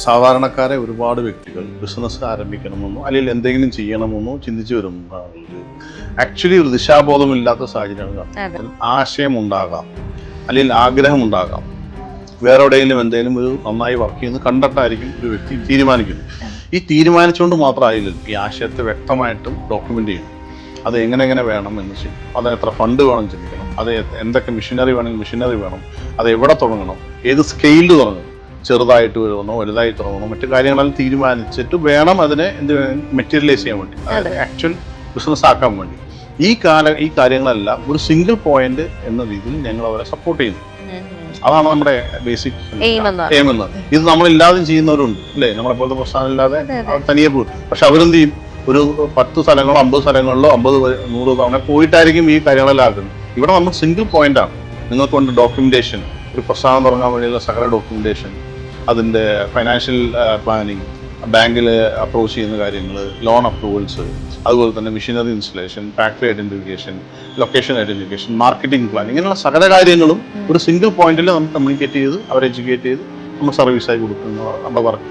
സാധാരണക്കാരെ ഒരുപാട് വ്യക്തികൾ ബിസിനസ് ആരംഭിക്കണമെന്നോ അല്ലെങ്കിൽ എന്തെങ്കിലും ചെയ്യണമെന്നോ ചിന്തിച്ചു വരുന്നതാണ് ആക്ച്വലി ഒരു ദിശാബോധമില്ലാത്ത സാഹചര്യമാണ്. ആശയം ഉണ്ടാകാം, അല്ലെങ്കിൽ ആഗ്രഹം ഉണ്ടാകാം, വേറെ എവിടെയെങ്കിലും എന്തെങ്കിലും ഒരു നന്നായി വർക്ക് ചെയ്യുന്നത് കണ്ടിട്ടായിരിക്കും ഒരു വ്യക്തി തീരുമാനിക്കുന്നത്. ഈ തീരുമാനിച്ചുകൊണ്ട് മാത്രമായില്ല, ഈ ആശയത്തെ വ്യക്തമായിട്ടും ഡോക്യുമെന്റ് ചെയ്യണം. അത് എങ്ങനെ വേണം എന്ന് ചെയ്യും, അത് എത്ര ഫണ്ട് വേണം ചിന്തിക്കണം, അത് എന്തൊക്കെ മെഷീനറി വേണമെങ്കിൽ മെഷീനറി വേണം, അത് എവിടെ തുടങ്ങണം, ഏത് സ്കെയിലിൽ തുടങ്ങണം, ചെറുതായിട്ട് വരുന്നോ വലുതായി തുടങ്ങണോ, മറ്റു കാര്യങ്ങളെല്ലാം തീരുമാനിച്ചിട്ട് വേണം അതിനെ മെറ്റീരിയലൈസ് ചെയ്യാൻ വേണ്ടി, അതായത് ആക്ച്വൽ ബിസിനസ് ആക്കാൻ വേണ്ടി. ഈ കാര്യങ്ങളെല്ലാം ഒരു സിംഗിൾ പോയിന്റ് എന്ന രീതിയിൽ ഞങ്ങൾ അവരെ സപ്പോർട്ട് ചെയ്യുന്നു. അതാണ് നമ്മുടെ ബേസിക് എയിം എന്ന്. ഇത് നമ്മളില്ലാതെ ചെയ്യുന്നവരുണ്ട് അല്ലേ, നമ്മളെ പോലത്തെ പ്രസ്ഥാനം ഇല്ലാതെ തനിയെ പോകും. പക്ഷെ അവരെന്ത് ചെയ്യും, ഒരു 10 സ്ഥലങ്ങളോ 50 സ്ഥലങ്ങളിലോ 50-100 തവണ പോയിട്ടായിരിക്കും ഈ കാര്യങ്ങളെല്ലാം ആക്കുന്നത്. ഇവിടെ നമ്മൾ സിംഗിൾ പോയിന്റ് ആണ്. നിങ്ങൾക്ക് കൊണ്ട് ഡോക്യുമെന്റേഷൻ, ഒരു പ്രസ്ഥാനം തുടങ്ങാൻ വേണ്ടിയുള്ള സകല ഡോക്യുമെന്റേഷൻ, അതിൻ്റെ ഫൈനാൻഷ്യൽ പ്ലാനിങ്, ബാങ്കിൽ അപ്രോച്ച് ചെയ്യുന്ന കാര്യങ്ങൾ, ലോൺ അപ്രൂവൽസ്, അതുപോലെ തന്നെ machinery installation, factory identification, location identification, marketing plan, ഇങ്ങനെയുള്ള സകല കാര്യങ്ങളും ഒരു സിംഗിൾ പോയിന്റിൽ നമ്മൾ കമ്മ്യൂണിക്കേറ്റ് ചെയ്ത് അവരെ എഡ്യൂക്കേറ്റ് ചെയ്ത് നമ്മൾ സർവീസായി കൊടുക്കുന്ന നമ്മുടെ വർക്ക്.